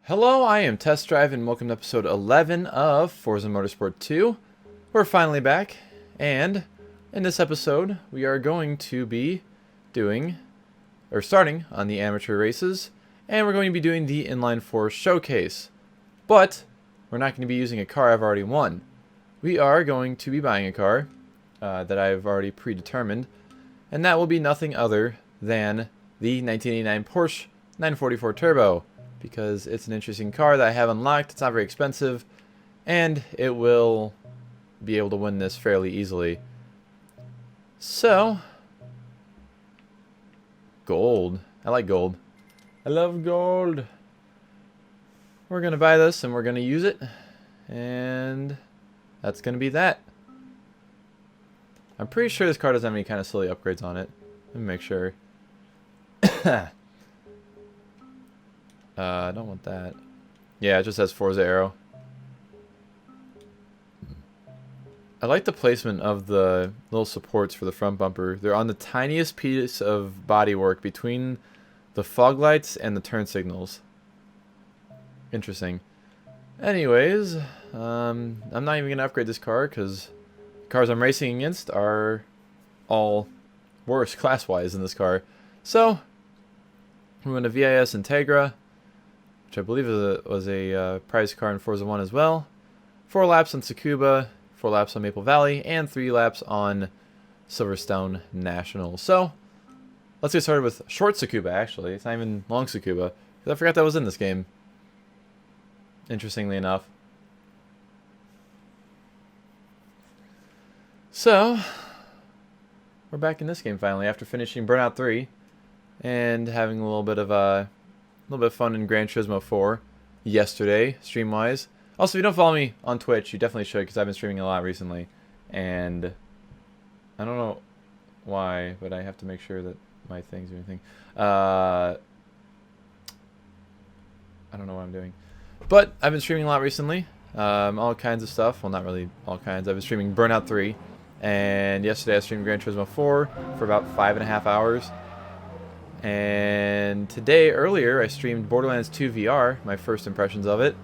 Hello, I am Test Drive and welcome to episode 11 of Forza Motorsport 2. We're finally back, and in this episode we are going to be starting on the amateur races, and we're going to be doing the Inline 4 showcase. But we're not going to be using a car I've already won. We are going to be buying a car that I've already predetermined, and that will be nothing other than the 1989 Porsche 944 Turbo, because it's an interesting car that I have unlocked. It's not very expensive, and it will be able to win this fairly easily. So, gold. I like gold. I love gold. We're going to buy this, and we're going to use it, and that's going to be that. I'm pretty sure this car doesn't have any kind of silly upgrades on it. Let me make sure. I don't want that. Yeah, it just has Forza Aero. I like the placement of the little supports for the front bumper. They're on the tiniest piece of bodywork between the fog lights and the turn signals. Interesting. Anyways, I'm not even going to upgrade this car because the cars I'm racing against are all worse class-wise than this car. So, we went to VIS Integra, which I believe was a prize car in Forza 1 as well. 4 laps on Tsukuba, 4 laps on Maple Valley, and 3 laps on Silverstone National. So, let's get started with short Tsukuba, actually. It's not even long Tsukuba, because I forgot that was in this game. Interestingly enough. So, we're back in this game finally, after finishing Burnout 3, and having a little bit of fun in Gran Turismo 4 yesterday, stream-wise. Also, if you don't follow me on Twitch, you definitely should, because I've been streaming a lot recently. And I don't know why, but I have to make sure that my things do anything. I don't know what I'm doing. But I've been streaming a lot recently. All kinds of stuff. Well, not really all kinds. I've been streaming Burnout 3. And yesterday I streamed Gran Turismo 4 for about 5.5 hours. And today, earlier, I streamed Borderlands 2 VR, my first impressions of it,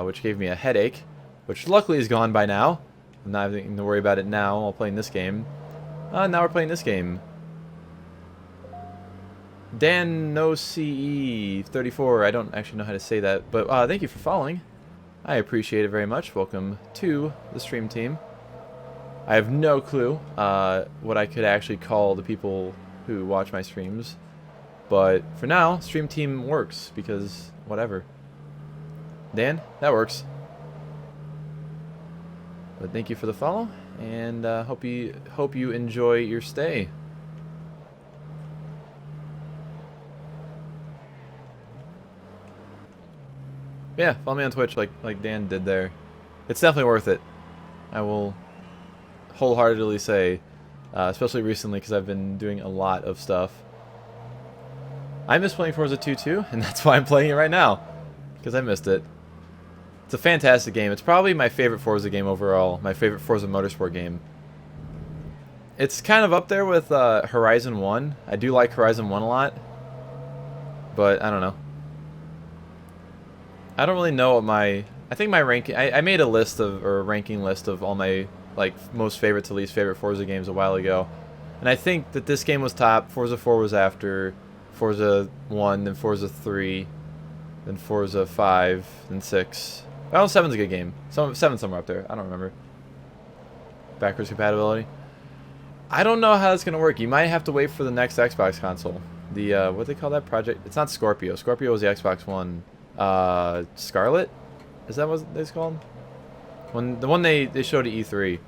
which gave me a headache, which luckily is gone by now. I'm not having to worry about it now while playing this game. Now we're playing this game. Dan No CE 34, I don't actually know how to say that, but thank you for following. I appreciate it very much. Welcome to the stream team. I have no clue what I could actually call the people who watch my streams. But for now, stream team works because whatever. Dan, that works. But thank you for the follow, and hope you enjoy your stay. Yeah, follow me on Twitch like Dan did there. It's definitely worth it. I will wholeheartedly say, especially recently because I've been doing a lot of stuff. I miss playing Forza 2 too, and that's why I'm playing it right now, because I missed it. It's a fantastic game. It's probably my favorite Forza game overall, my favorite Forza Motorsport game. It's kind of up there with Horizon 1. I do like Horizon 1 a lot, but I don't know. I don't really know what I think my ranking... I made a list of, or a ranking list of all my most favorite to least favorite Forza games a while ago, and I think that this game was top, Forza 4 was after, Forza 1, then Forza 3, then Forza 5, then 6. Well, 7's a good game. 7's somewhere up there. I don't remember. Backwards compatibility. I don't know how that's going to work. You might have to wait for the next Xbox console. The, what do they call that project? It's not Scorpio. Scorpio was the Xbox One. Scarlet? Is that what it's called? The one they showed at E3.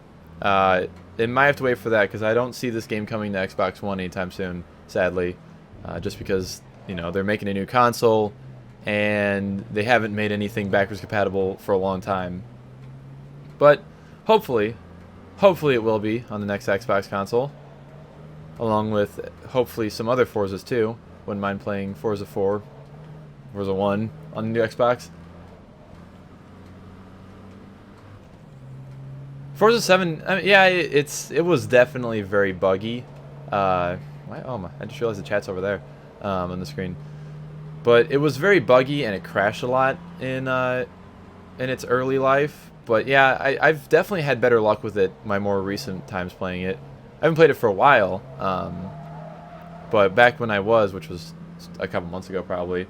It might have to wait for that, because I don't see this game coming to Xbox One anytime soon, sadly. Just because, you know, they're making a new console, and they haven't made anything backwards compatible for a long time. But hopefully it will be on the next Xbox console, along with hopefully some other Forzas too. Wouldn't mind playing Forza 4, Forza 1 on the new Xbox. Forza 7, I mean, yeah, it was definitely very buggy. Oh my! I just realized the chat's over there on the screen. But it was very buggy and it crashed a lot in its early life. But yeah, I've definitely had better luck with it my more recent times playing it. I haven't played it for a while, but back when I was, which was a couple months ago probably.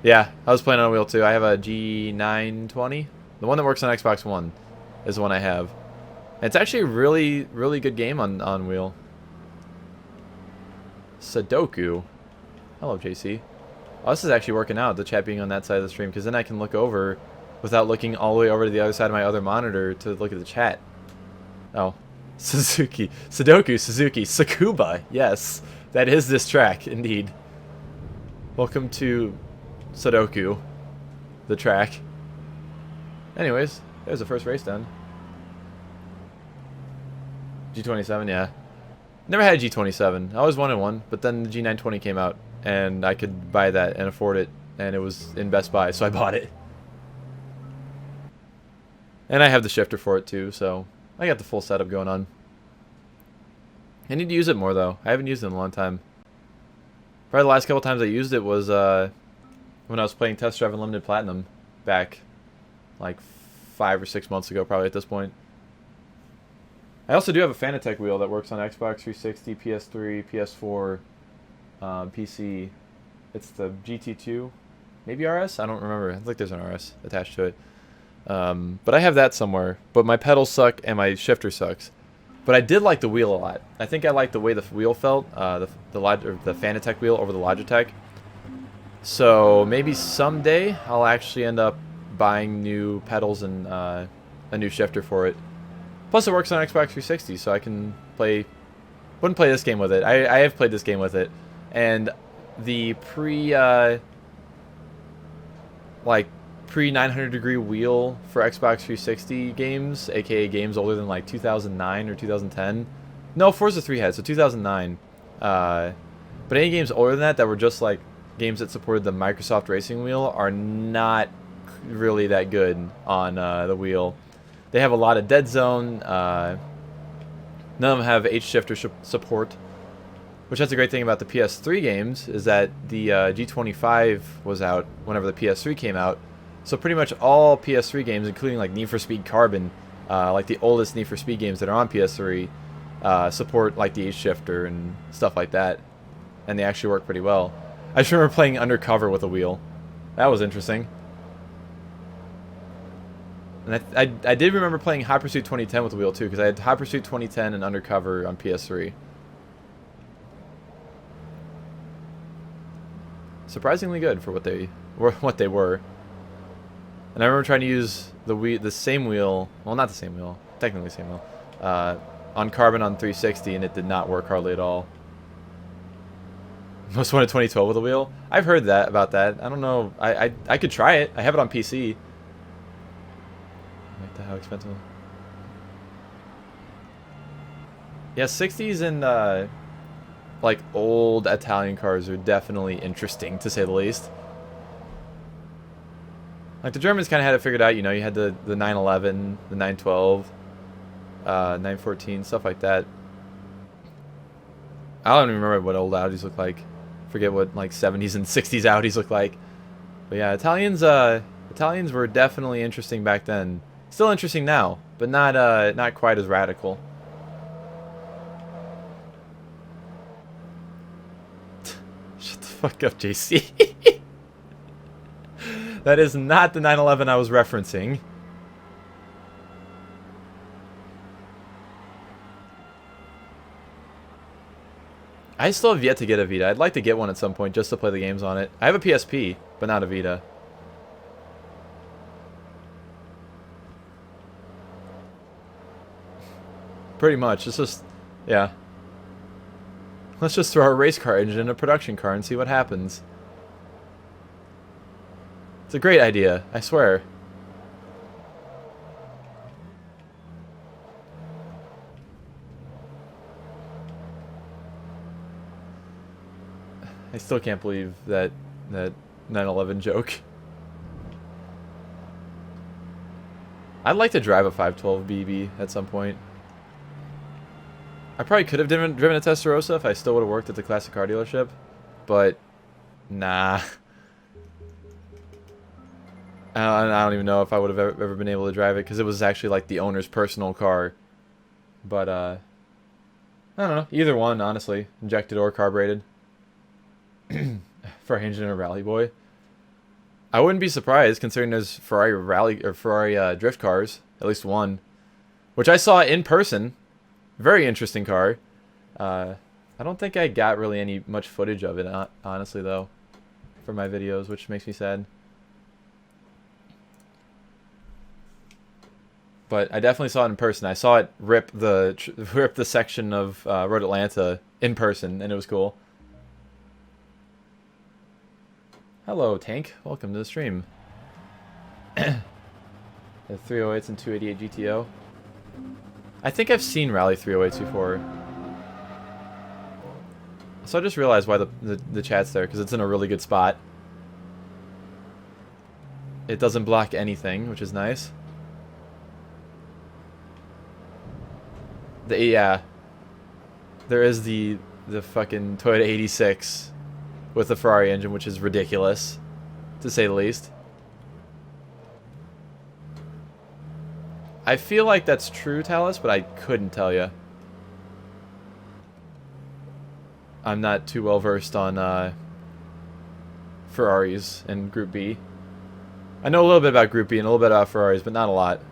Yeah, I was playing on a wheel too. I have a G920. The one that works on Xbox One is the one I have. And it's actually a really, really good game on wheel. Sudoku. Hello, JC. Oh, this is actually working out, the chat being on that side of the stream, because then I can look over without looking all the way over to the other side of my other monitor to look at the chat. Oh. Suzuki. Sudoku, Suzuki, Sakuba. Yes, that is this track, indeed. Welcome to Sudoku, the track. Anyways, there's the first race done. G27, yeah. Never had a G27. I always wanted one, but then the G920 came out, and I could buy that and afford it, and it was in Best Buy, so I bought it. And I have the shifter for it too, so I got the full setup going on. I need to use it more though. I haven't used it in a long time. Probably the last couple times I used it was when I was playing Test Drive Unlimited Platinum back like 5 or 6 months ago, probably at this point. I also do have a Fanatec wheel that works on Xbox 360, PS3, PS4, PC. It's the GT2, maybe RS? I don't remember. I think there's an RS attached to it. But I have that somewhere. But my pedals suck and my shifter sucks. But I did like the wheel a lot. I think I liked the way the wheel felt, the Fanatec wheel over the Logitech. So maybe someday I'll actually end up buying new pedals and a new shifter for it. Plus it works on Xbox 360, so I can play... Wouldn't play this game with it. I have played this game with it. And the pre 900 degree wheel for Xbox 360 games, aka games older than like 2009 or 2010. No, Forza 3 had, so 2009. But any games older than that were just like games that supported the Microsoft Racing wheel are not really that good on the wheel. They have a lot of dead zone. None of them have H-shifter support, which that's a great thing about the PS3 games, is that the G25 was out whenever the PS3 came out. So pretty much all PS3 games, including like Need for Speed Carbon, like the oldest Need for Speed games that are on PS3, support like the H-shifter and stuff like that. And they actually work pretty well. I just remember playing Undercover with a wheel. That was interesting. And I did remember playing Hot Pursuit 2010 with a wheel too, because I had Hot Pursuit 2010 and Undercover on PS3. Surprisingly good for what they were. And I remember trying to use the same wheel, well, not the same wheel, technically the same wheel, on Carbon on 360, and it did not work hardly at all. Most wanted 2012 with a wheel. I've heard that about that. I don't know. I could try it. I have it on PC. How expensive? Yeah, 60s and like old Italian cars are definitely interesting, to say the least. Like the Germans kind of had it figured out, you know. You had the 911, the 912, 914, stuff like that. I don't even remember what old Audis look like. Forget what like 70s and 60s Audis look like. But yeah, Italians were definitely interesting back then. Still interesting now, but not quite as radical. Shut the fuck up, JC. That is not the 911 I was referencing. I still have yet to get a Vita. I'd like to get one at some point just to play the games on it. I have a PSP, but not a Vita. Pretty much. It's just, yeah. Let's just throw our race car engine in a production car and see what happens. It's a great idea, I swear. I still can't believe that 911 joke. I'd like to drive a 512 BB at some point. I probably could have driven a Testarossa if I still would have worked at the classic car dealership, but Nah. I don't even know if I would have ever been able to drive it because it was actually like the owner's personal car. But I don't know. Either one, honestly, injected or carbureted. Ferrari engine and a Rally Boy. I wouldn't be surprised considering there's Ferrari rally or Ferrari drift cars, at least one, which I saw in person. Very interesting car. I don't think I got really much footage of it, honestly though, for my videos, which makes me sad. But I definitely saw it in person. I saw it rip the section of Road Atlanta in person, and it was cool. Hello, Tank. Welcome to the stream. The 308s and 288 GTO. I think I've seen Rally 308s before. So I just realized why the chat's there, because it's in a really good spot. It doesn't block anything, which is nice. Yeah. There is the fucking Toyota 86 with the Ferrari engine, which is ridiculous, to say the least. I feel like that's true, Talus, but I couldn't tell you. I'm not too well versed on Ferraris and Group B. I know a little bit about Group B and a little bit about Ferraris, but not a lot.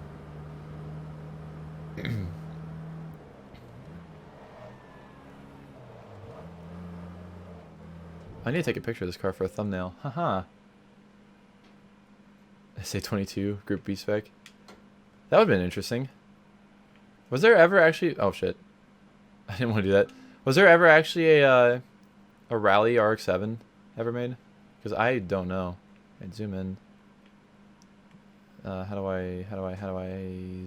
I need to take a picture of this car for a thumbnail. Haha. SA22 Group B spec. That would have been interesting. Was there ever actually... Oh, shit. I didn't want to do that. Was there ever actually a Rally RX-7 ever made? Because I don't know. I'd zoom in. How do I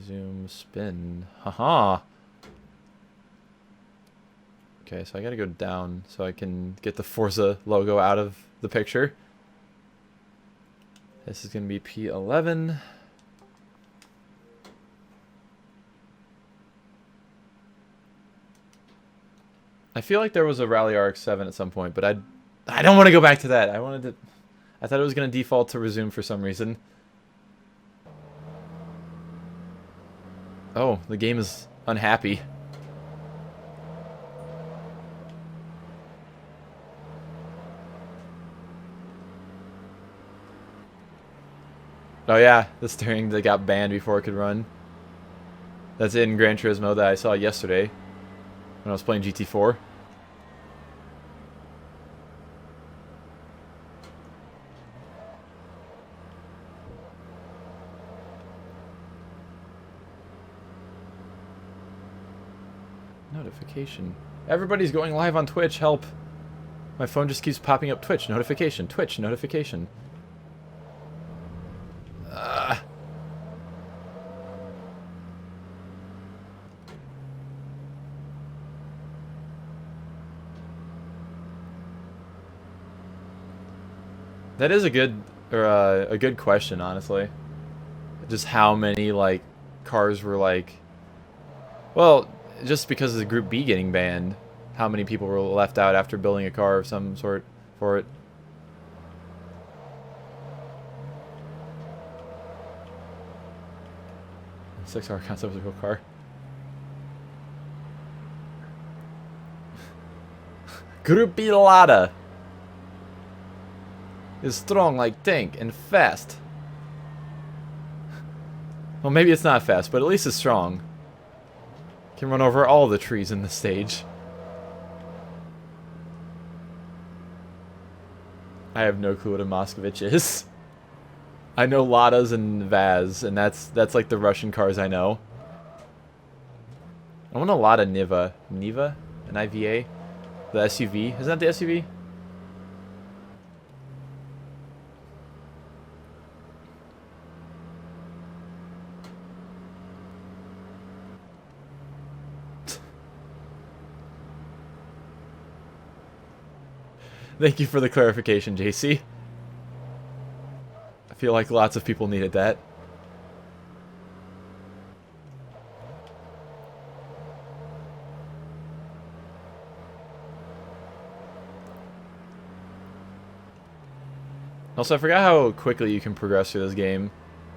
zoom spin? Haha. Okay, so I gotta go down so I can get the Forza logo out of the picture. This is gonna be P11. I feel like there was a Rally RX-7 at some point, but I don't want to go back to that. I thought it was gonna default to resume for some reason. Oh, the game is unhappy. Oh yeah, the steering that got banned before it could run. That's in Gran Turismo that I saw yesterday when I was playing GT4. Notification. Everybody's going live on Twitch, help. My phone just keeps popping up Twitch notification, Twitch notification. That is a good question, honestly. Just how many like cars were like, well, just because of the Group B getting banned, how many people were left out after building a car of some sort for it? Six-hour concept was a real car. Group B Lada is strong like tank and fast. Well, maybe it's not fast, but at least it's strong. Can run over all the trees in the stage. I have no clue what a Moskvich is. I know Ladas and Vaz, and that's like the Russian cars I know. I want a Lada Niva. Niva? An IVA? The SUV? Isn't that the SUV? Thank you for the clarification, JC. I feel like lots of people needed that. Also, I forgot how quickly you can progress through this game.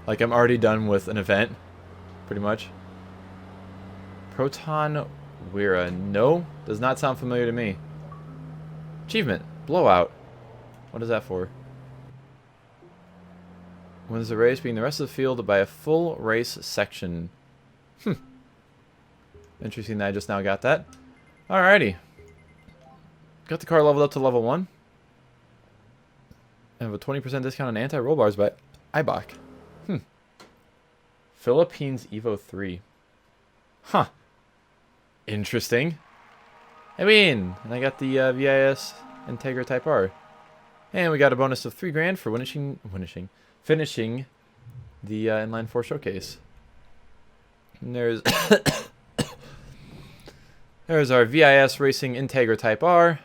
Like, I'm already done with an event, pretty much. Proton Wira. No, does not sound familiar to me. Achievement. Blowout. What is that for? Wins the race, being the rest of the field by a full race section. Interesting that I just now got that. Alrighty. Got the car leveled up to level 1. I have a 20% discount on anti-roll bars by Eibach. Philippines Evo 3. Huh. Interesting. I mean, and I got the VIS Integra Type R. And we got a bonus of $3,000 for finishing the Inline 4 showcase. And there's there's our VIS Racing Integra Type R.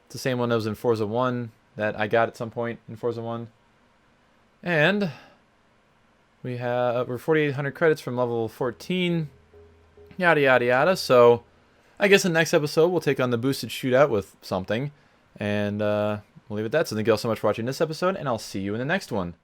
It's the same one that was in Forza 1 that I got at some point in Forza 1. And we're 4,800 credits from level 14. Yada yada yada. So I guess in the next episode we'll take on the boosted shootout with something. And we'll leave it at that. So thank you all so much for watching this episode, and I'll see you in the next one.